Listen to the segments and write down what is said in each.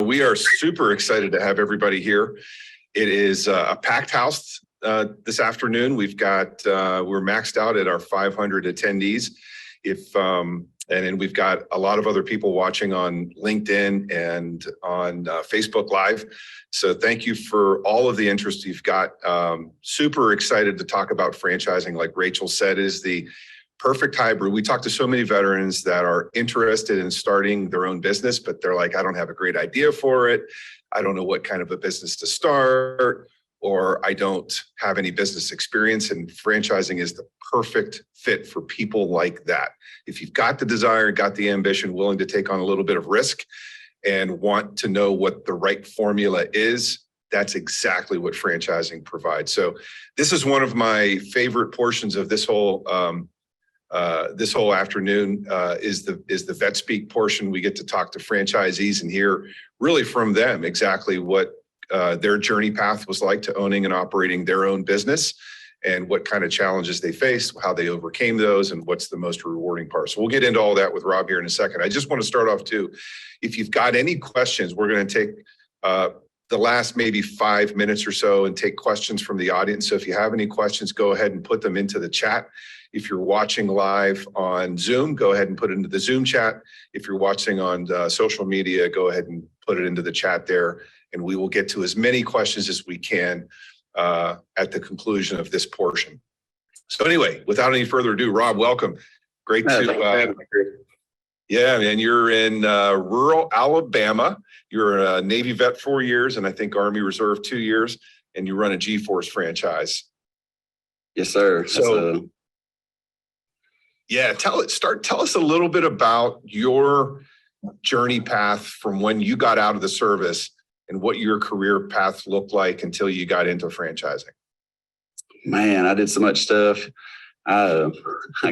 we are super excited to have everybody here. It is a packed house this afternoon. We've got we're maxed out at our 500 attendees. And then we've got a lot of other people watching on LinkedIn and on Facebook Live. So thank you for all of the interest you've got. Super excited to talk about franchising. Like Rachel said, is the perfect hybrid. We talk to so many veterans that are interested in starting their own business, but they're like, I don't have a great idea for it. I don't know what kind of a business to start, or I don't have any business experience, and franchising is the perfect fit for people like that. If you've got the desire, got the ambition, willing to take on a little bit of risk and want to know what the right formula is, that's exactly what franchising provides. So this is one of my favorite portions of this whole afternoon is the Vet Speak portion. We get to talk to franchisees and hear really from them exactly what their journey path was like to owning and operating their own business, and what kind of challenges they faced, how they overcame those, and what's the most rewarding part. So we'll get into all that with Rob here in a second. I just want to start off too, if you've got any questions, we're going to take the last maybe 5 minutes or so and take questions from the audience. So if you have any questions, go ahead and put them into the chat. If you're watching live on Zoom, go ahead and put it into the Zoom chat. If you're watching on social media, go ahead and put it into the chat there, and we will get to as many questions as we can at the conclusion of this portion. So anyway, without any further ado, Rob, welcome. Great to yeah, man, you're in rural Alabama. You're a Navy vet 4 years, and I think Army Reserve 2 years, and you run a G-Force franchise. Yes, sir. So yeah, tell us a little bit about your journey path from when you got out of the service and what your career path looked like until you got into franchising. Man, I did so much stuff. I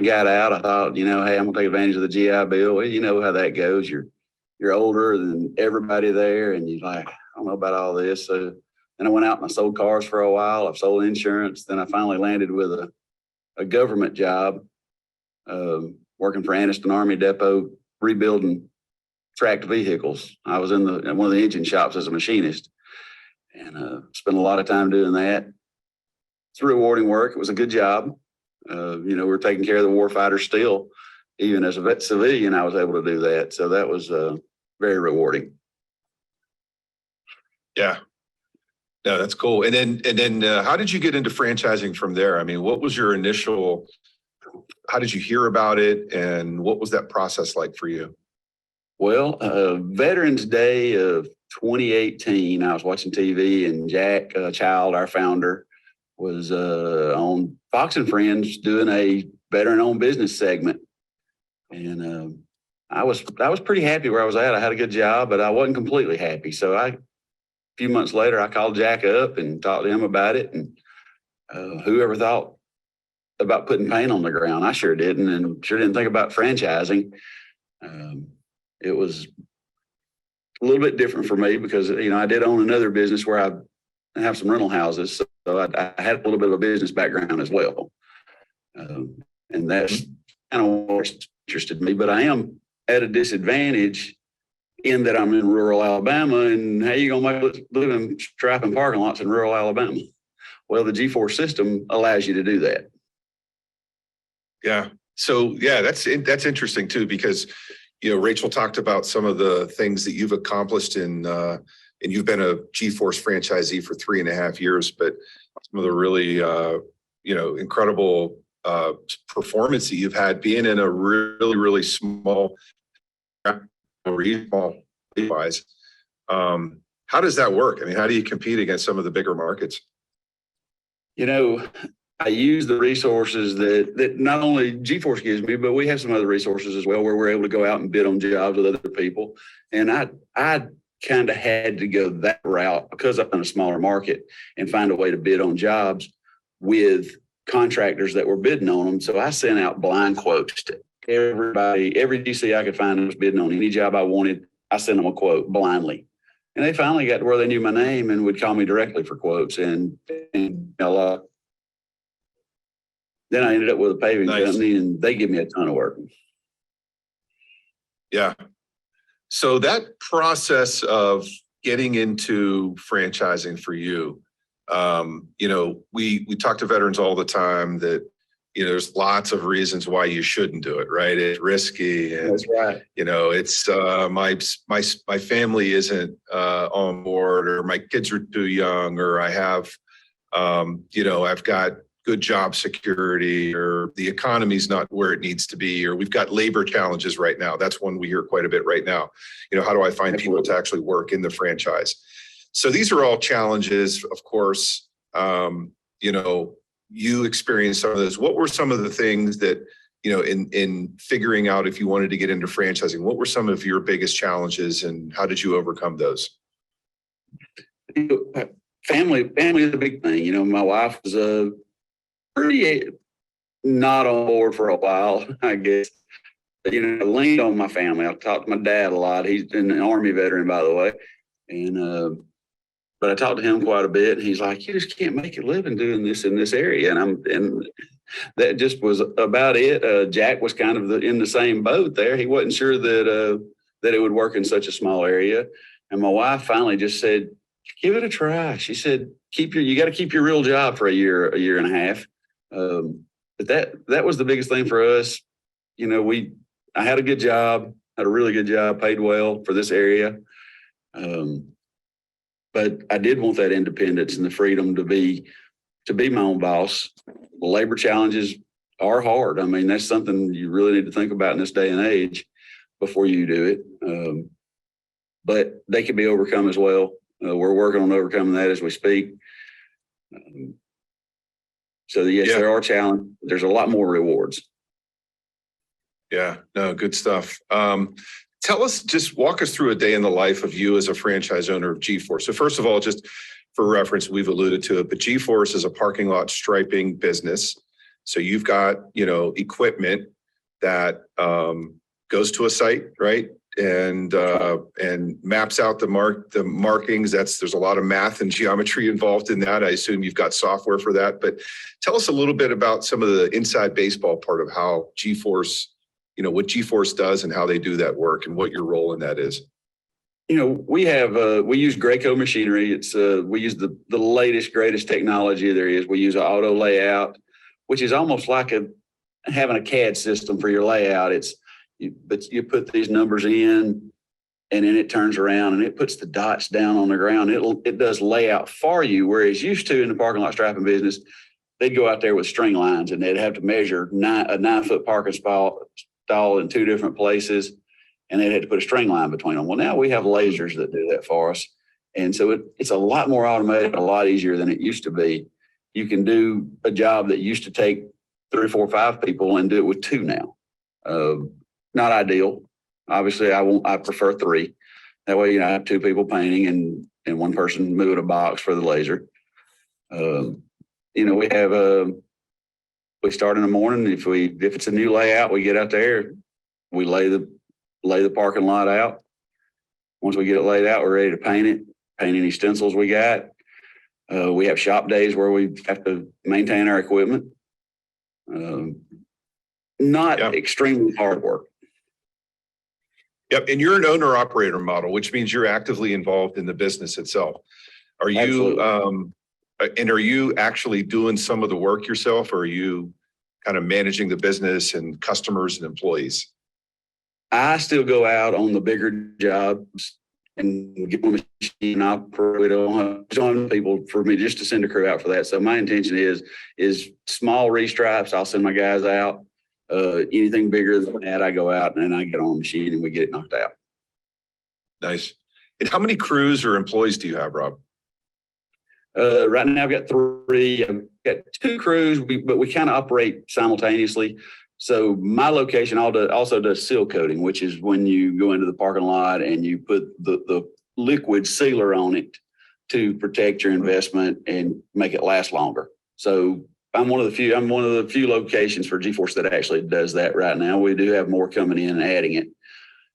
got out. I thought, hey, I'm gonna take advantage of the GI Bill. Well, you know how that goes. You're older than everybody there, and you're like, I don't know about all this. So then I went out and I sold cars for a while. I've sold insurance. Then I finally landed with a government job, working for Anniston Army Depot, rebuilding tracked vehicles. I was in one of the engine shops as a machinist, and spent a lot of time doing that. It's rewarding work. It was a good job. We're taking care of the warfighter still. Even as a vet civilian, I was able to do that. So that was very rewarding. Yeah. No, that's cool. And then how did you get into franchising from there? I mean, what was your how did you hear about it, and what was that process like for you? Well, Veterans Day of 2018, I was watching TV, and Jack Child, our founder, was on Fox and Friends doing a veteran-owned business segment. And I was pretty happy where I was at. I had a good job, but I wasn't completely happy. So a few months later, I called Jack up and talked to him about it. And whoever thought about putting paint on the ground? I sure didn't, and sure didn't think about franchising. It was a little bit different for me because, I did own another business where I have some rental houses. So I had a little bit of a business background as well. And that's kind of what interested me, but I am at a disadvantage in that I'm in rural Alabama, and how you gonna make a living striping parking lots in rural Alabama? Well, the G-Force system allows you to do that. Yeah. So yeah, that's interesting too, because Rachel talked about some of the things that you've accomplished and you've been a G-Force franchisee for 3.5 years, but some of the really incredible performance that you've had being in a really, really small wise. How does that work? I mean, how do you compete against some of the bigger markets? I use the resources that not only G-Force gives me, but we have some other resources as well where we're able to go out and bid on jobs with other people. And I kind of had to go that route because I'm in a smaller market and find a way to bid on jobs with contractors that were bidding on them. So I sent out blind quotes to everybody, every DC I could find that was bidding on any job I wanted. I sent them a quote blindly. And they finally got to where they knew my name and would call me directly for quotes. And then I ended up with a paving company, and they give me a ton of work. Yeah. So that process of getting into franchising for you, we talk to veterans all the time that, there's lots of reasons why you shouldn't do it, right? It's risky. And, That's right. it's my family isn't on board, or my kids are too young, or I have, I've got good job security, or the economy's not where it needs to be, or we've got labor challenges right now. That's one we hear quite a bit right now. How do I find people to actually work in the franchise? So these are all challenges, of course. You experienced some of those. What were some of the things that, in figuring out if you wanted to get into franchising, what were some of your biggest challenges and how did you overcome those? Family is a big thing. My wife was pretty not on board for a while, I guess. I leaned on my family. I talked to my dad a lot. He's an Army veteran, by the way. And, but I talked to him quite a bit, and he's like, "You just can't make a living doing this in this area." And that just was about it. Jack was kind of in the same boat there. He wasn't sure that it would work in such a small area. And my wife finally just said, "Give it a try." She said, you got to keep your real job for a year and a half. But that was the biggest thing for us. I had a good job, had a really good job, paid well for this area. But I did want that independence and the freedom to be my own boss. The labor challenges are hard. I mean, that's something you really need to think about in this day and age before you do it. But they can be overcome as well. We're working on overcoming that as we speak. So yes, there are challenges. There's a lot more rewards. Yeah, no, good stuff. Just walk us through a day in the life of you as a franchise owner of G-Force. So first of all, just for reference, we've alluded to it, but G-Force is a parking lot striping business. So you've got, equipment that goes to a site, right? And maps out the markings. There's a lot of math and geometry involved in that. I assume you've got software for that, but tell us a little bit about some of the inside baseball part of how G-Force, what G-Force does and how they do that work and what your role in that is. We use Graco machinery. We use the latest, greatest technology there is. We use an auto layout, which is almost like having a CAD system for your layout. But you put these numbers in, and then it turns around and it puts the dots down on the ground. It does layout for you. Whereas used to in the parking lot striping business, they'd go out there with string lines and they'd have to measure a 9-foot parking stall in 2 different places, and they'd have to put a string line between them. Well, now we have lasers that do that for us. And so it's a lot more automated, a lot easier than it used to be. You can do a job that used to take 3, 4, 5 people and do it with 2 now. Not ideal. Obviously, I prefer 3. That way, I have 2 people painting and 1 person moving a box for the laser. We start in the morning. If it's a new layout, we get out there, we lay the parking lot out. Once we get it laid out, we're ready to paint any stencils we got. We have shop days where we have to maintain our equipment. Not extremely hard work. Yep. And you're an owner operator model, which means you're actively involved in the business itself. Are you, are you actually doing some of the work yourself, or are you kind of managing the business and customers and employees? I still go out on the bigger jobs and get on the machine operate on people for me just to send a crew out for that. So my intention is small restripes. I'll send my guys out. Anything bigger than that, I go out and I get on the machine and we get it knocked out. Nice. And how many crews or employees do you have, Rob? Right now I've got 3. I've got 2 crews, but we kind of operate simultaneously. So my location also does seal coating, which is when you go into the parking lot and you put the liquid sealer on it to protect your investment and make it last longer. So I'm one of the few locations for G-Force that actually does that right now. We do have more coming in and adding it.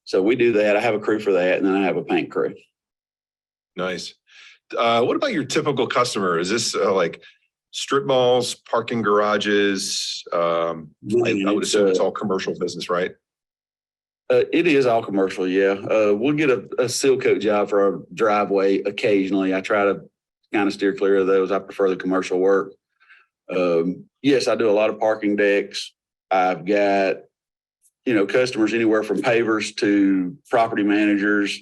So we do that. I have a crew for that, and then I have a paint crew. Nice. What about your typical customer? Is this like strip malls, parking garages? I would assume it's all commercial business, right? It is all commercial, yeah. We'll get a seal coat job for our driveway occasionally. I try to kind of steer clear of those. I prefer the commercial work. Yes, I do a lot of parking decks. I've got, customers anywhere from pavers to property managers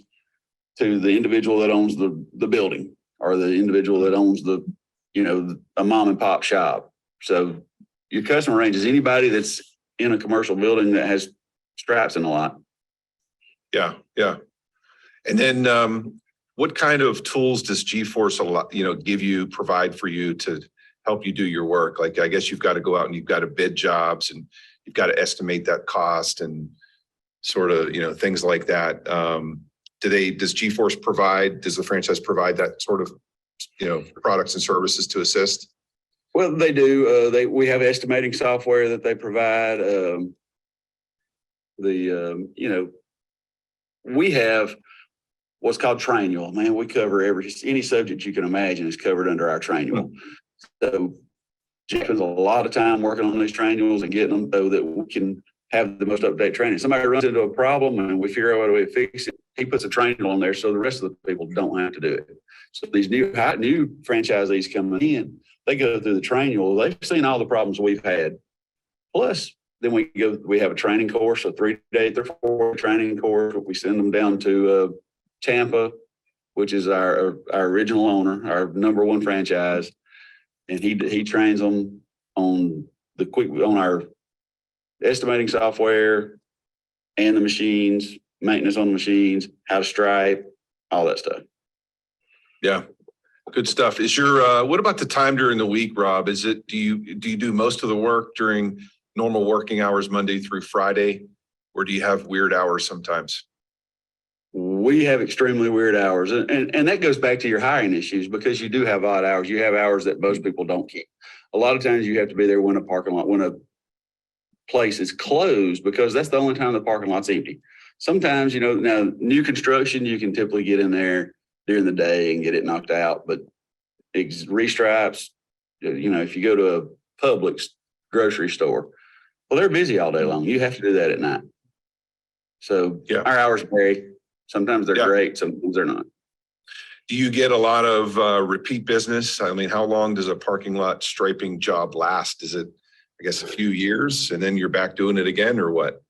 to the individual that owns the building or the individual that owns a mom and pop shop. So your customer range is anybody that's in a commercial building that has stripes in a lot. Yeah, yeah. And then what kind of tools does G-Force provide for you to help you do your work? Like, I guess you've got to go out and you've got to bid jobs and you've got to estimate that cost and sort of, things like that. Does G-Force does the franchise provide that sort of, products and services to assist? Well, they do. We have estimating software that they provide. We have what's called Trainual. Man, we cover any subject you can imagine is covered under our Trainual. So Jeff spends a lot of time working on these Trainuals and getting them so that we can have the most up-to-date training. Somebody runs into a problem and we figure out a way to fix it. He puts a Trainual on there so the rest of the people don't have to do it. So these new franchisees coming in, they go through the Trainual. They've seen all the problems we've had. Plus, then we have a training course, a 3-day, 4 training course. We send them down to Tampa, which is our original owner, our number one franchise. And he trains them on our estimating software and the machines, maintenance on the machines, how to stripe, all that stuff. Yeah. Good stuff. Is what about the time during the week, Rob? Do you do most of the work during normal working hours, Monday through Friday, or do you have weird hours sometimes? We have extremely weird hours. And that goes back to your hiring issues because you do have odd hours. You have hours that most people don't keep. A lot of times you have to be there when a place is closed because that's the only time the parking lot's empty. Sometimes, now new construction, you can typically get in there during the day and get it knocked out. But restripes, if you go to a Publix grocery store, well, they're busy all day long. You have to do that at night. So Our hours vary. Sometimes they're great. Sometimes they're not. Do you get a lot of repeat business? I mean, how long does a parking lot striping job last? Is it, I guess, a few years and then you're back doing it again or what?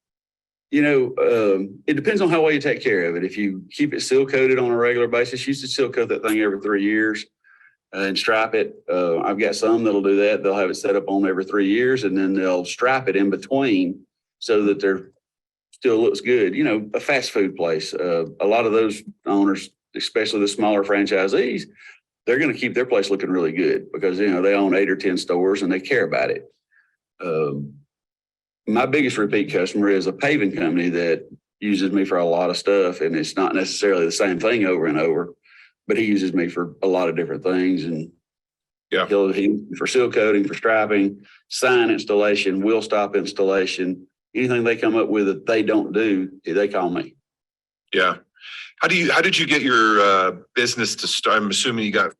It depends on how well you take care of it. If you keep it seal coated on a regular basis, you should seal coat that thing every 3 years and stripe it. I've got some that'll do that. They'll have it set up on every 3 years and then they'll stripe it in between so that they're still looks good. A fast food place, a lot of those owners, especially the smaller franchisees, they're going to keep their place looking really good because, they own 8 or 10 stores and they care about it. My biggest repeat customer is a paving company that uses me for a lot of stuff, and it's not necessarily the same thing over and over, but he uses me for a lot of different things. And he for seal coating, for striping, sign installation, wheel stop installation, anything they come up with that they don't do, they call me. Yeah. How did you get your business to start? I'm assuming you got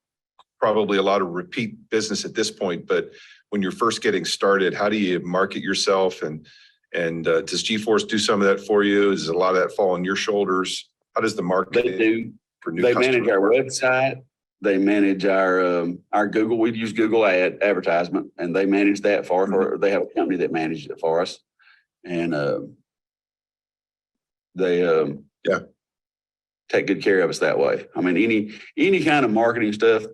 probably a lot of repeat business at this point, but when you're first getting started, how do you market yourself? And does G-Force do some of that for you? Does a lot of that fall on your shoulders? How does the market? They do. For new they customers manage our website. They manage our Google. We use Google advertisement, and they manage that for us. Or they have a company that manages it for us, and they take good care of us that way. I mean, any kind of marketing stuff,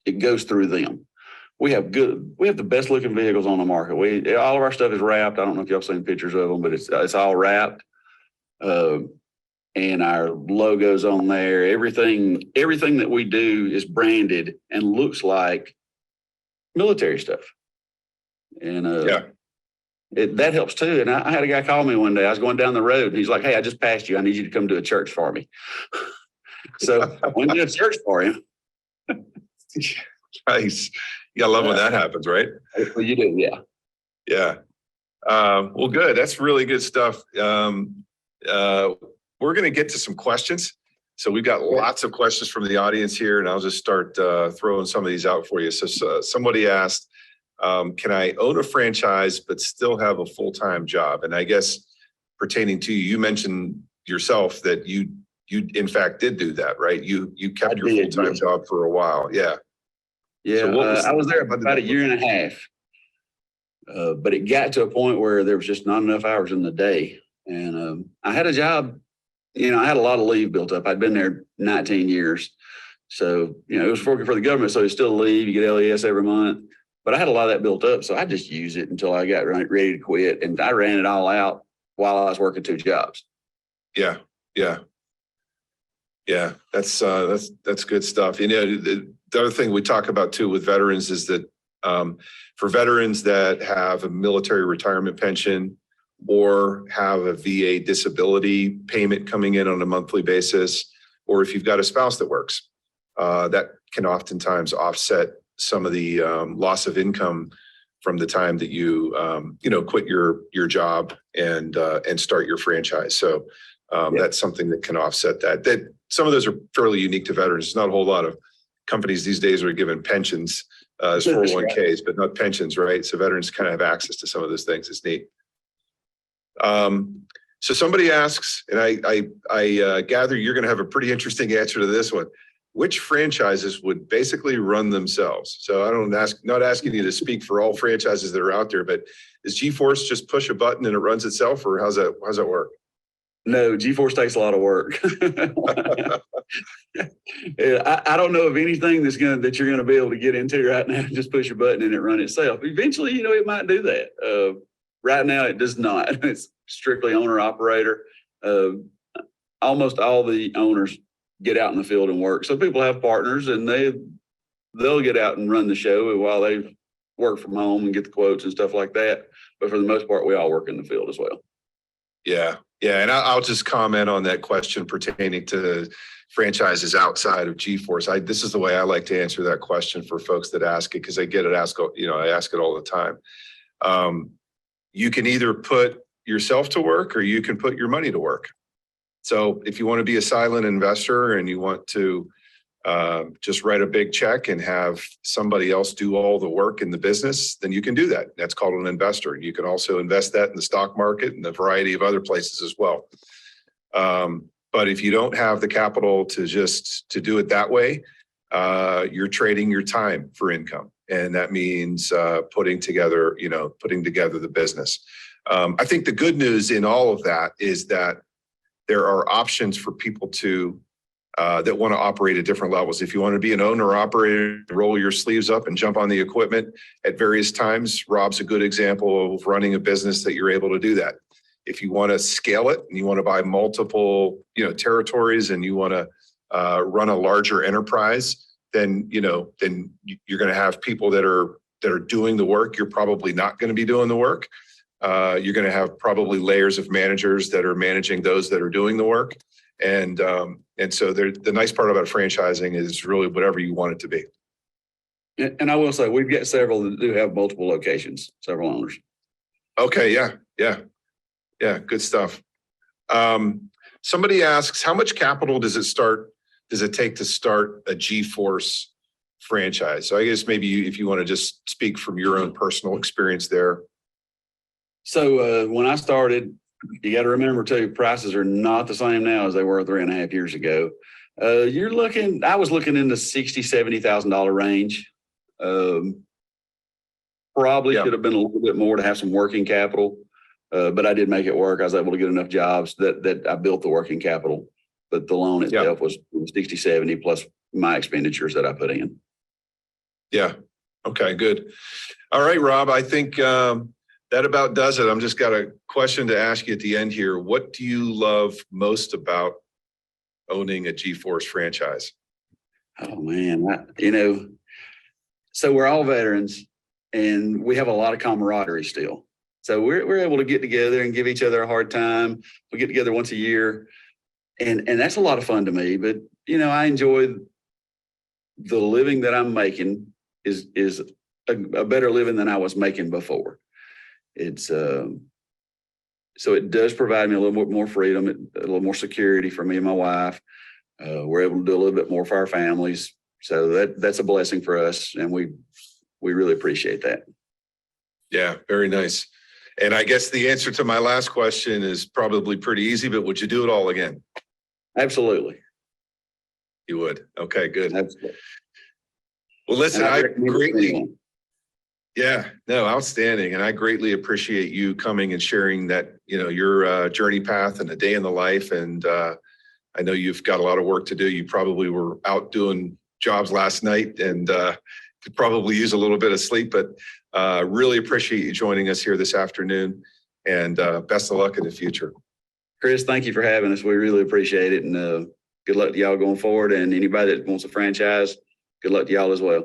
it goes through them. We have the best looking vehicles on the market. All of our stuff is wrapped. I don't know if y'all seen pictures of them, but it's all wrapped. And our logos on there, everything that we do is branded and looks like military stuff. And that helps too. And I had a guy call me one day. I was going down the road and he's like, "Hey, I just passed you. I need you to come to a church for me." So we did a church for him. Nice. You gotta love when that happens, right? Well, you do, yeah. Yeah. Well, good. That's really good stuff. We're going to get to some questions. So we've got lots of questions from the audience here, and I'll just start throwing some of these out for you. So somebody asked, can I own a franchise but still have a full-time job? And I guess pertaining to you. You mentioned yourself that you in fact did do that, right? You kept your full-time job for a while. Yeah. Yeah. So I was there about a year and a half. But it got to a point where there was just not enough hours in the day. And I had a job, I had a lot of leave built up. I'd been there 19 years. So, it was working for the government. So you still leave, you get LES every month. But I had a lot of that built up. So I just used it until I got ready to quit. And I ran it all out while I was working 2 jobs. Yeah. Yeah. Yeah. That's good stuff. The other thing we talk about too with veterans is that for veterans that have a military retirement pension or have a VA disability payment coming in on a monthly basis, or if you've got a spouse that works, that can oftentimes offset some of the loss of income from the time that you quit your job and start your franchise. So that's something that can offset that. That some of those are fairly unique to veterans. There's not a whole lot of companies these days are giving pensions as 401ks, but not pensions, right? So veterans kind of have access to some of those things. It's neat. So somebody asks, and I gather you're going to have a pretty interesting answer to this one. Which franchises would basically run themselves? So not asking you to speak for all franchises that are out there, but is G-Force just push a button and it runs itself, or how's that work? No, G-Force takes a lot of work. I don't know of anything that you're gonna be able to get into right now. Just push a button and it run itself. Eventually, it might do that. Right now, it does not. It's strictly owner operator. Almost all the owners get out in the field and work. So people have partners, and they'll get out and run the show while they work from home and get the quotes and stuff like that. But for the most part, we all work in the field as well. Yeah. Yeah. And I'll just comment on that question pertaining to franchises outside of G-Force. This is the way I like to answer that question for folks that ask it, because I get it asked, I ask it all the time. You can either put yourself to work or you can put your money to work. So if you want to be a silent investor and you want to just write a big check and have somebody else do all the work in the business, then you can do that. That's called an investor. You can also invest that in the stock market and a variety of other places as well. But if you don't have the capital to do it that way, you're trading your time for income. And that means putting together the business. I think the good news in all of that is that there are options for people that want to operate at different levels. If you want to be an owner operator, roll your sleeves up and jump on the equipment at various times, Rob's a good example of running a business that you're able to do that. If you want to scale it and you want to buy multiple, territories and you want to run a larger enterprise, then you're going to have people that are doing the work. You're probably not going to be doing the work. You're going to have probably layers of managers that are managing those that are doing the work. And so the nice part about franchising is really whatever you want it to be. And I will say, we've got several that do have multiple locations, several owners. Okay. Yeah. Good stuff. Somebody asks, how much capital does it take to start a G-Force franchise? So I guess maybe if you want to just speak from your own personal experience there. So when I started, you got to remember too, prices are not the same now as they were 3.5 years ago. I was looking in the $60,000, $70,000 range. Probably should have been a little bit more to have some working capital, but I did make it work. I was able to get enough jobs that I built the working capital, but the loan itself was 60, 70 plus my expenditures that I put in. Yeah. Okay, good. All right, Rob, I think, that about does it. I'm just got a question to ask you at the end here. What do you love most about owning a G-Force franchise? Oh man, so we're all veterans and we have a lot of camaraderie still. So we're able to get together and give each other a hard time. We get together once a year and that's a lot of fun to me. But, I enjoy the living that I'm making is a better living than I was making before. It's so it does provide me a little bit more freedom, a little more security for me and my wife. We're able to do a little bit more for our families. So that's a blessing for us. And we really appreciate that. Yeah, very nice. And I guess the answer to my last question is probably pretty easy, but would you do it all again? Absolutely. You would. Okay, good. Absolutely. Well, listen, And I recommend it to greatly, anyone. yeah, no, outstanding. And I greatly appreciate you coming and sharing that, your journey path and a day in the life. And I know you've got a lot of work to do. You probably were out doing jobs last night and could probably use a little bit of sleep, but really appreciate you joining us here this afternoon, and best of luck in the future. Chris, thank you for having us. We really appreciate it. And good luck to y'all going forward. And anybody that wants a franchise, good luck to y'all as well.